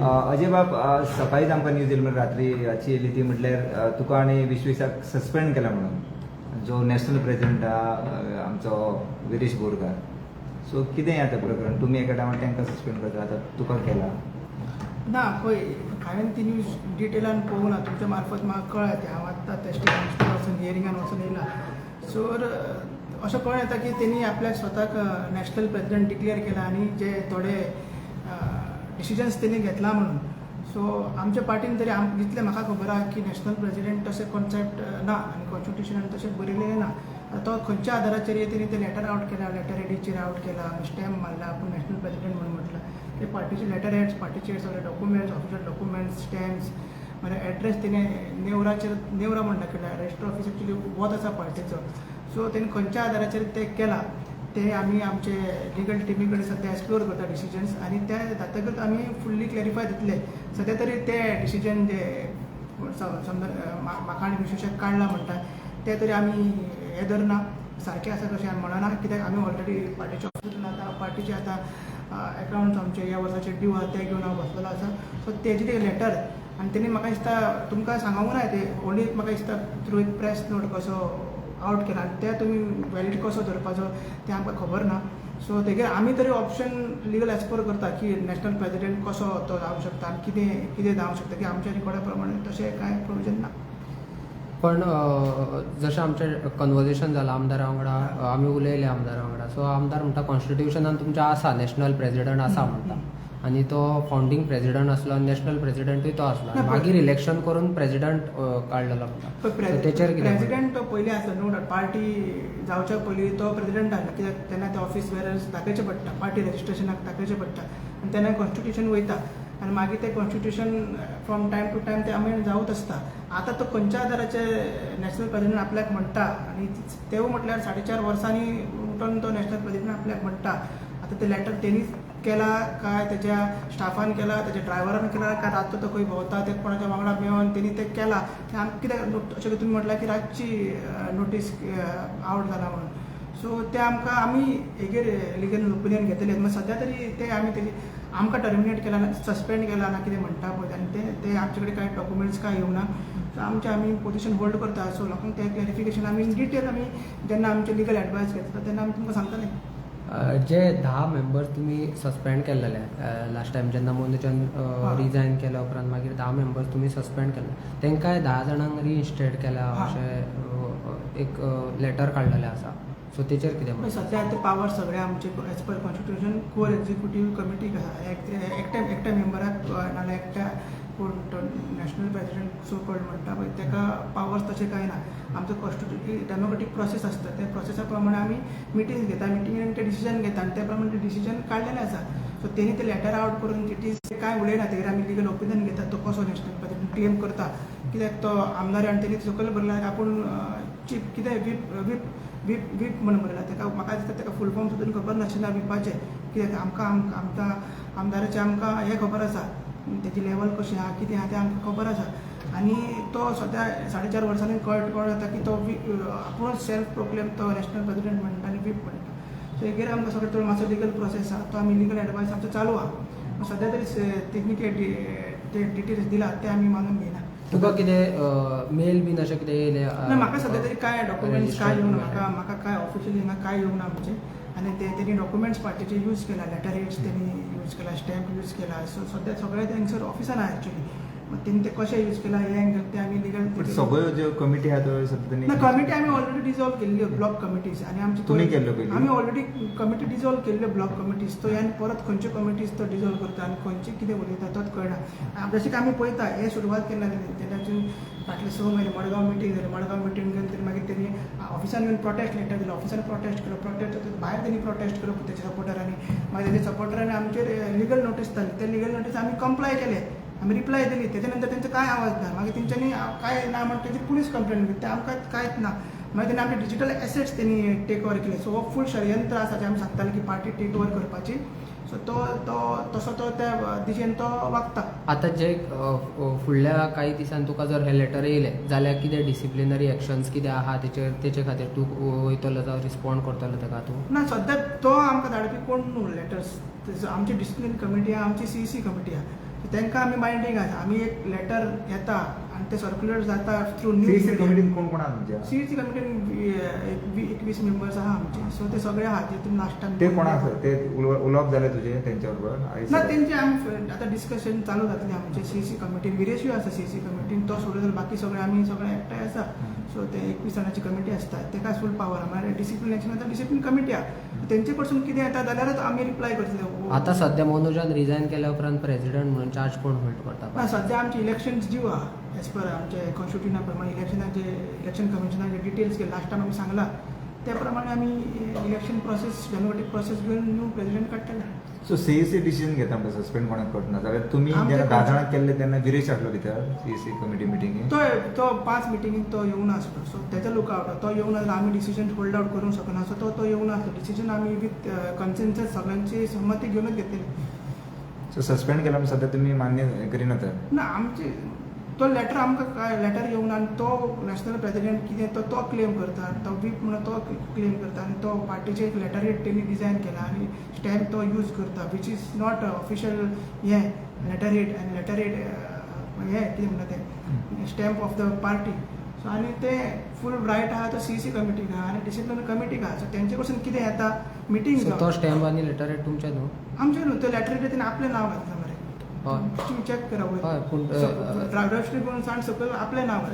अजय बाब, सकाळीच आमकां न्यूज येयली रात्री येयली ती म्हटल्यार तुका आनी विश्वेशाक सस्पेंड केला म्हणून, जो नॅशनल प्रेसिडेंट आहा आमचो विरेश बोरकार. सो कितें आतां प्रकरण? तुमी एका टायमार तांकां सस्पेंड करता, आतां तुका केला. ना पळय, हांवें ती न्यूज डिटेलान पळोवना. तुमच्या मार्फत म्हाका कळ्ळें तें. हांव आत्तां टेस्टिंगान वचून हियरिंगान वचून येयला. सो अशें कळून येता की तेणी आपल्याक स्वताक नॅशनल प्रेसिडेंट डिक्लेअर केला आनी जे थोडे डिसिजन्स तेणी घेतला म्हणून. सो आमच्या पार्टीन तरी जितलें म्हाका खबर आहा की नॅशनल प्रेसिडेंट तशें कॉन्सेप्ट ना आनी कॉन्स्टिट्युशनान तशें बरयलेलें ना. तो खंयच्या आदाराचेर तेणी तें लेटर आउट केला, लेटर एडीचेर आउट केला, स्टॅम्प मारला, आपूण नॅशनल प्रेसिडेंट म्हणून म्हटलं. ते पार्टीचे लेटर हेड्स, पार्टीचे सगळे डॉक्युमेंट्स, ऑफिशियल डॉक्युमेंट्स, स्टॅम्प्स, मागीर एड्रेस तेणे नेवरा म्हण दाखयला. रजिस्टर ऑफिस एक्चुली वोत आसा पार्टीचो. सो तेणी खंयच्या आदाराचेर तें केला ते आमी आमचे लिगल टिमी कडेन सद्या एक्सप्लोर करता डिसिजन्स, आनी ते जातकच आमी फुल्ली क्लॅरिफाय दितले. सद्या तरी ते डिसिजन जे समजा म्हाका आनी विशेशाक काडला म्हणटा ते तरी आमी हें धरना, सारकें आसा तशें आमी म्हणना. कित्याक आमी ऑलरेडी पार्टीच्या ऑफिसांत आतां पार्टीचे आतां अकाउंट्स आमचे ह्या वर्साचे ड्यू आहा ते घेवन हांव बसलेलो आसा. सो तेजी ते लेटर आनी तेणी म्हाका दिसता तुमकां सांगूंक ना ते ओन्ली म्हाका दिसता थ्रू एक प्रेस नोट कसो आउट केला आनी ते तुमी वॅलिड कसो धरपाचो तें आमकां खबर ना. सो तेगेर आमी तरी ऑप्शन लिगल एक्सप्लोर करता की नॅशनल प्रेसिडेंट कसो तो जावंक शकता आनी कितें कितें जावंक शकता की आमच्या रिकॉर्डा प्रमाणे तशें कांय प्रोविजन ना. पण जशें आमचें कन्वर्सेशन जालां आमदारा वांगडा, आमी उलयले आमदारा वांगडा. सो आमदार म्हणटा कॉन्स्टिट्युशनान तुमच्या आसा नॅशनल प्रेसिडेंट आसा म्हणटा, आनी तो फावंडींग प्रेसिडेंट आसलो आनी नॅशनल प्रेसिडेंटूय तो आसलो आनी मागीर इलेक्शन करून प्रेसिडेंट काडलेलो म्हणटा. तेचेर कितें? प्रेसिडेंट तो पयलीं आसलो नो डावट. पार्टी जावच्या पयलीं तो प्रेसिडेंट आसलो, कित्याक तेन्ना ते ऑफीस वेरर्स दाखयचें पडटा, पार्टी रजिस्ट्रेशनाक दाखयचें पडटा आनी तेन्ना कॉन्स्टिट्युशन वयता आनी मागीर तें constitution from time to time ते अमेंड जावत आसता. आतां तो खंयच्या आदाराचे नॅशनल प्रेसिडेंट आपल्याक म्हणटा आनी तेवूय म्हटल्यार 4.5 वर्सांनी उठून तो नॅशनल प्रेसिडेंट आपल्याक म्हणटा. आतां ते लेटर तेणीच केला काय तेच्या स्टाफान केला, तेच्या ड्रायव्हरान केला काय रातचो तो खंय भोंवता ते कोणाच्या वांगडा मेळोन तेणी तें केला. आमकां कित्याक अशें तुमी म्हटलां की रातची नोटीस आवट जाला म्हणून. सो ते आमकां आमी हेजेर लिगल ओपिनियन घेतले. मागीर सद्या तरी ते आमी तेजी आमकां टर्मिनेट केला ना, सस्पेंड केला ना कितें म्हणटा पळय आनी ते आमचे कडेन कांय डॉक्युमेंट्स कांय येवना. सो आमी पोजिशन होल्ड करता. सो लोकांक तें क्लॅरिफिकेशन आमी इन डिटेल आमी जेन्ना आमचे लिगल एडवायस घेता तेन्ना आमी तुमकां सांगतले. जे 10 मेंबर्स तुमी सस्पेंड केल्लेले लास्ट टायम जेन्ना मोनूचंद रिजायन केल्या उपरांत मागीर 10 मेंबर्स तुमी सस्पेंड केले, तांकांय 10 जाणांक रिइन्स्टेट केल्या अशें एक लेटर काडलेलें आसा. सो तेचेर कितें? सद्या ते पावर सगळे आमचे as per constitution core executive कमिटीक आसा. एकट्या मेंबराक नाल्यार एकट्या कोण नॅशनल प्रेसिडेंट सो कॉल्ड म्हणटा पळय ताका पावर्स तशें कांय ना. आमचो कॉन्स्टिट्युटिव्ह डेमोक्रेटीक प्रोसेस आसता, त्या प्रोसेसा प्रमाणे आमी मिटींग घेता, मिटिंगेन ते डिसिजन घेता आनी त्या प्रमाणे डिसिजन काडलेलें आसा. सो तेणी ते लेटर आउट करून इट इज कांय उलयना. तेजेर आमी लिगल ओपिनियन घेता तो कसो नॅशनल प्रेसिडेंट क्लेम करता. कित्याक तो आमदार आनी तेणी सकयल बरयला आपूण चीफ कितें व्हीप म्हणून बरयला. ताका म्हाका दिसता ताका फूल फॉर्म सुद्दां खबर नाशिल्ला व्हिपाचें. कित्याक आमकां आमदाराचें आमकां हें खबर आसा, तेजी लेवल कशी आहा कितें आहा तें आमकां खबर आसा. आनी तो सद्या 4.5 वर्सांनी कळ्ळो येता की तो आपूणच सेल्फ प्रोक्लेम तो नॅशनल प्रेसिडेंट म्हणटा आनी व्हीप म्हणटा. सो हेजेर आमकां सगळें तो मातसो लिगल प्रोसेस आहा, तो आमी लिगल एडवायस आमचो चालू आहा. सद्या तरी तेणी ते डिटेल्स दिला ते आमी मानून घेयना. तुका कितें मेल बीन अशें कितें येयलें? ना, म्हाका सद्या तरी कांय डॉक्युमेंट्स कांय येवना. म्हाका कांय ऑफिशियली हिंगा कांय येवना आमचे. आनी तेणी डॉक्युमेंट्स पार्टीचे यूज केला, लेटर हेड्स तेणी यूज केला, स्टॅम्प यूज केला. सो सद्या सगळें थंयसर ऑफिसान आहा एक्चुली. तेणी ते कशें यूज केला हें ते आमी लिगल सगळ्यो ज्यो कमिटी आहा त्यो सद्या कमिटी आमी ऑलरेडी डिजॉल्व केल्ल्यो ब्लॉक कमिटीज आनी आमची तुमी केल्ल्यो पयलीं? आमी ऑलरेडी कमिटी डिजॉल्व केल्ल्यो ब्लॉक कमिटीज. तो ह्यान परत खंयच्यो कमिटीज तो डिजॉल्व करता आनी खंयची कितें उलयता तोच कळना. जशें की आमी पळयता हे सुरवात केन्ना तेन्नाच्यान फाटले 6 म्हयने मडगांव मिटींग जाली. मडगांव मिटींग जावन मागीर तेणी ऑफिसान येवन प्रोटेस्ट लेटर दिलो, ऑफिसान प्रोटेस्ट केलो, प्रोटेस्ट भायर तेणी प्रोटेस्ट केलो तेच्या सपोर्टरांनी. मागीर तेच्या सपोर्टरांनी आमचेर लिगल नोटीस धाडली. ते लिगल नोटीस आमी कंप्लाय केले, आमी रिप्लाय दिली. तेच्या नंतर तेंचो कांय आवाज ना. मागीर तेंच्यांनी कांय ना म्हणटा तेची पुलीस कंप्लेंट दिली, ते आमकां कांयच ना. मागीर तेणी आमचे डिजिटल एसेट्स तेणी टेक ओवर केले. सो हो फूल षडयंत्र आसा जें आमी सांगताले की पार्टी टेक ओवर करपाची. सो तसो तो त्या दिशेन तो वागता. आतां जे फुडल्या काही दिसान तुका जर हे लेटर येयलें जाल्यार कितें डिसिप्लिनरी एक्शन्स कितें आहा तेचे खातीर तूं वयतलो जावं रिस्पॉन्ड करतलो ताका तूं? ना, सद्या तो आमकां धाडपी कोण न्हू लेटर्स. आमची डिसिप्लिन कमिटी आहा, आमची CEC कमिटी आहा. तांकां आमी बायंडींग आसा आमी एक लेटर येता आनी ते सर्क्युलेट जाता थ्रू सीईसी कमिटीन कोण कोण आहा तुमच्या? सीईसी कमिटीन 21 मेंबर्स आहा आमचे, सो ते सगळे आहा तितून लास्ट टायम ते कोण आसा? ते उलोवप जालें तुजें तेंच्या बरोबर? ना तेंचे आमी आतां डिस्कशन चालू जातलें आमचे सीईसी कमिटीन. विरेशूय आसा सीईसी कमिटीन, तो सोडून जाल्यार बाकी सगळे आमी सगळे एकठांय आसा. सो ते 21 जाणांची कमिटी आसता, तेका फूल पावर आहा. म्हळ्यार डिसिप्लीन एक्शन आतां डिसिप्लीन कमिटी आहा, तेंचे कडसून कितें येता जाल्यारच आमी रिप्लाय करतले. आता सध्या मनोजान रिजायन केल्या उपरांत प्रेसिडेंट म्हणून चार्ज कोण होल्ड ना करता? सध्या आमचे इलेक्शन्स जीव आहा एज पर आमचे कॉन्स्टिट्युशना प्रमाणे इलेक्शन कमिशनाचे डिटेल्स केले लास्ट टायम आमी सांगला त्या प्रमाणे आमी इलेक्शन प्रोसेस डेमोक्रेटीक प्रोसेस घेवन न्यू प्रेसिडेंट काडटले. सो सीईसी डिसिजन घेता म्हणटा सस्पेंड कोणाक करतना जाल्यार तुमी आमचे जेन्ना 10 जाणांक केल्ले तेन्ना विरेश आसलो भितर सीईसी कमिटी मिटिंगेक? तो 5 मिटिंगेक तो येवना आसलो, सो तेजो लुकआउट तो येवना जाल्यार आमी डिसिजन होल्ड आउट करूंक शकना. सो तो येवना आसलो. डिसिजन आमी विथ कन्सेन्सस सगळ्यांची संमती घेवनच घेतलेली. सो सस्पेंड केला म्हणजे सध्या तुमी मान्य करिना तर? ना आमचे तो लेटर आमकां काय लेटर येवना आनी तो नॅशनल प्रेसिडेंट कितें तो क्लेम करता, तो वीप म्हणून तो क्लेम करता आनी तो पार्टीचे एक लेटर हेड तेणी डिझायन केला आनी स्टॅम्प तो यूज करता वीच इज नॉट ऑफिशियल हें लेटर हेड आनी लेटर हेड हें कितें म्हणटा तें stamp of the party. So आनी ते फूल रायट आहा तो सीईसी कमिटीक आहा आनी डिसिप्लिनरी कमिटीक आहा. सो तेंचे कडसून कितें येता मिटींग तो स्टॅम्प आनी लेटर हेड तुमचे न्हू? आमचे न्हू, तो लेटर हेड तेणें आपलें नांव घातलां मरे. हय तुम्ही चेक करा हय पूण रजिस्ट्री करून सांग सकयल आपलें नांव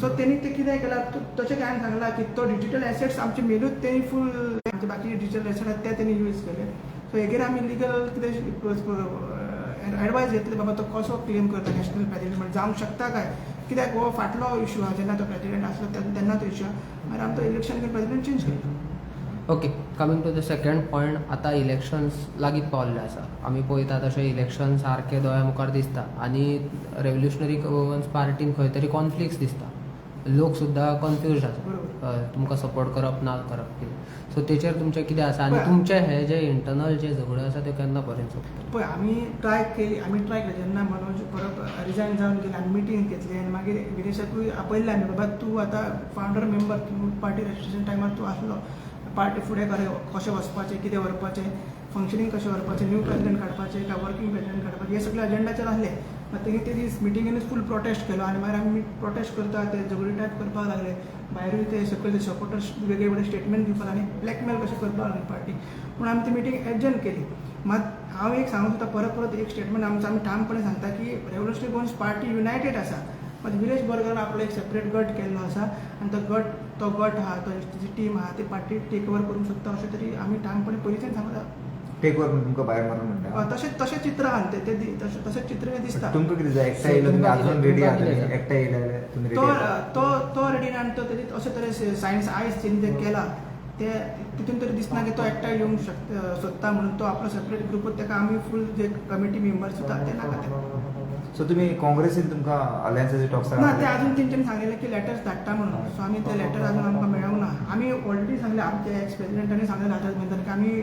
सो तेणी ते कितें केलां तशें काय सांगला की तो डिजिटल एसेट्स आमचे मेलूच तेणी फूल आमचे बाकी डिजिटल एसेट आसात ते तेणी यूज केले. सो हेगेर आमी लिगल कितें एडवायस घेतले बाबा तो कसो क्लेम करता नॅशनल प्रेसिडेंट म्हणजे जावंक शकता काय, कित्याक हो फाटलो इशू आहा जेन्ना तो प्रेसिडेंट आसलो तेन्ना तो इशू आहा. मागीर आमी तो इलेक्शन प्रेसिडेंट चेंज केलो. Okay, coming to the second point, आतां इलेक्शन्स लागीं पावल्ले आसा. आमी पळयता तशें इलेक्शन सारके दोळ्या मुखार दिसता आनी रेव्होल्युशनरी वुमन्स पार्टीन खंय तरी कॉन्फ्लिक्ट्स दिसता. लोक सुद्दां कन्फ्यूज आसा तुमकां सपोर्ट करप ना करप कितें. सो तेचेर तुमचें कितें आसा आनी तुमचे हे जे इंटरनल जे झगडे आसा ते केन्ना पर्यंत सोंपतले? पळय आमी ट्राय केली जेन्ना मनोज परत रिजायन जावन गेले आमी मिटींग घेतली आनी मागीर विदेशाकूय आपयल्ले आमी बाबा तूं आतां फावंडर मेंबर तूं पार्टी रजिस्ट्रेशन टायमार तूं आसलो, पार्टी फुडें कशें वचपाचें, कितें व्हरपाचें, फंक्शनींग कशें व्हरपाचें, न्यू प्रेसिडेंट काडपाचें काय वर्कींग प्रेसिडेंट काडपाचें, हे सगळे अजेंडाचेर आसले. मागीर ते दीस मिटिंगेनूच फूल प्रोटेस्ट केलो आनी मागीर आमी प्रोटेस्ट करता ते झगडी टायप करपाक लागले. भायरूय ते सकयल सपोर्टर्स वेगळे वेगळे स्टेटमेंट दिवपाक आनी ब्लॅकमेल कशें करपाक लागले पार्टी. पूण आमी ती मिटींग एडजर्न केली. मात हांव एक सांगूं सोदता परत एक स्टेटमेंट आमी ठामपणे सांगता की रेव्होल्युशनरी वुमन्स पार्टी युनायटेड आसा. मात विरेश बोरकारान आपलो एक सेपरेट गट केल्लो आसा आनी तो गट आहा जी टीम आहा ती पार्टी टेक ओवर करूंक शकता अशें तरी आमी ठामपणे पयलींच्यान सांगता. टेक ओवर म्हणून तुमकां भायर मारून म्हणटा? तशें चित्र आहा तशें चित्र दिसता. तुमकां कितें जाय एकठांय येयलो तुमी आजून रेडी आहा एकठांय येयले तुमी रेडी आहा? तो रेडी ना आनी तो तेजे अशे तरेन सायन्स आयज जेणी ते केला ते तितून तरी दिसना की तो एकठांय येवंक सोदता म्हणून तो आपलो सेपरेट ग्रुप ताका आमी फूल जे कमिटी मेंबर्स आसा ते नाका. सो तुमी काँग्रेसीन तुमकां अलायन्साचे टॉक्स ना ते अजून तेंच्यांनी सांगलेले की लेटर्स धाडटा म्हणून. सो आमी ते लेटर अजून आमकां मेळूंक ना. आमी ऑलरेडी सांगले आमच्या एक्स प्रेसिडेंटांनी सांगलें राजत मेहतान की आमी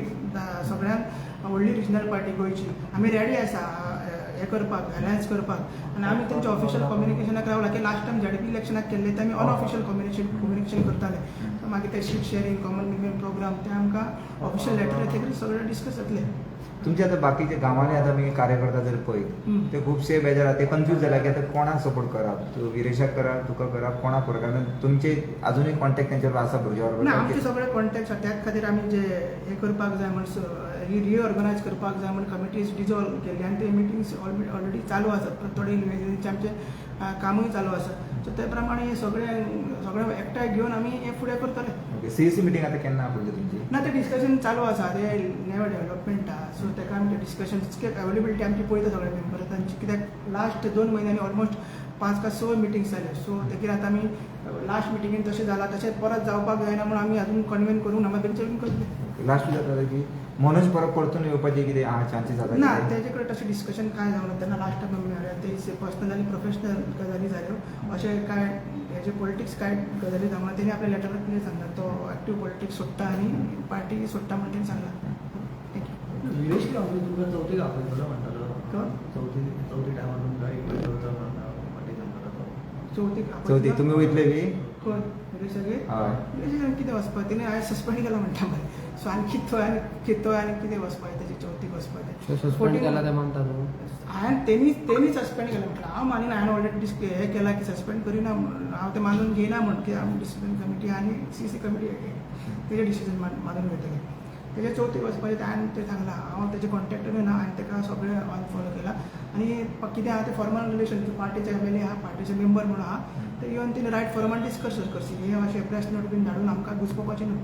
सगळ्यांत व्हडली रिजनल पार्टी गोंयची आमी रेडी आसा हें करपाक अलायन्स करपाक. आनी आमी तेंच्या ऑफिशियल कम्युनिकेशनाक रावला की लास्ट टायम झेडपी इलेक्शनाक केल्ले ते आमी अनऑफिशियल कम्युनिकेशन करताले. मागीर ते seat sharing common minimum programme ते आमकां ऑफिशियल लेटर येतकीर सगळे डिस्कस जातले. तुमचे आतां बाकीचे गांवांनी आतां आमी कार्यकर्ता जर पळयत ते खुबशे बेजार आहा ते कन्फ्यूज जाला की आतां कोणाक सपोर्ट करप, तूं विरेशाक करप तुका करप कोणाक करप, कारण तुमचे अजुनूय कॉन्टॅक्ट तेंचे बरोबर आसा भुरग्या ना बरोबर? आमचे सगळे कॉन्टॅक्ट आसा. त्याच खातीर आमी जे हे करपाक जाय म्हण रिऑर्गनायज करपाक जाय म्हण कमिटीज डिजॉल्व केल्ली आनी ते मिटिंग्स ऑलरेडी चालू आसा. थोडे युनिव्हर्सिटीचे आमचे कामूय चालू आसा. सो ते प्रमाणे हे सगळे एकठांय घेवन आमी हे फुडें करतले. ओके, सीईसी मिटींग आतां केन्ना आपयली तुमची? ना ते डिस्कशन चालू आसा ते नेवो डेव्हलपमेंट आहा. सो ताका आमी ते डिस्कशन अवेलेबिलिटी आमची पळयता सगळे मेंबर तांची, कित्याक लास्ट 2 म्हयन्यांनी ऑलमोस्ट 5 का 6 मिटिंग्स जाले. सो ताचेर आतां आमी लास्ट मिटिंगेन तशें जालां तशें परत जावपाक जायना म्हणून आमी अजून कन्वेन करूंक ना. मागीर तेंचे करतले. लास्ट जाता की मनोज परत परतून येवपाचे कितें आहा चान्सीस आसा? ना तेजे कडेन तशें डिस्कशन कांय जावना. तेन्ना लास्ट टायम आमी मेळ्ळे ते पर्सनली प्रोफेशनल गजाली जाल्यो. अशें काय हेजे पॉलिटिक्स काय गजाली जावना. तेणी आपल्या लेटरांत कितें सांगला तो एक्टिव्ह पॉलिटिक्स सोडटा आनी पार्टी सोडटा म्हणून तेणी सांगला. विदेश तुमकां चवथीक आपयतलो म्हणटालो. चवथी टायमार तुमकां एक चवथी तुमी वयतले बी? कोण सगळे हय कितें वचपाक तेणी आयज सस्पेंड केला म्हणटा मरे. सो आनी कितें आनी कितें वचपाक तेजी चवथीक वचपाक सस्पेंड केला ते मानता न्हू? त्यांनी सस्पेंड केलं म्हटलं हांव मानिना हांवें ऑलरेडी हें केला की सस्पेंड करिना हांव तें मानून घेयना म्हण की हांव डिसिजन कमिटी आनी CC कमिटी तेजें डिसिजन मानून घेतलें तेजे चवथीक वचपाचें हांवें तें सांगलां हांव तेजे कॉन्टेक्टूय ना हांवें ताका सगळें अनफॉलो केला आनी कितें आहा तें फॉर्मल रिलेशन पार्टीचे MLA आहा पार्टीचे मेंबर म्हणून आहा ते येवन तिने रायट फॉर्मान डिस्कस करची हे अशें प्रेस नोट बीन धाडून आमकां घुसपोवपाचें न्हू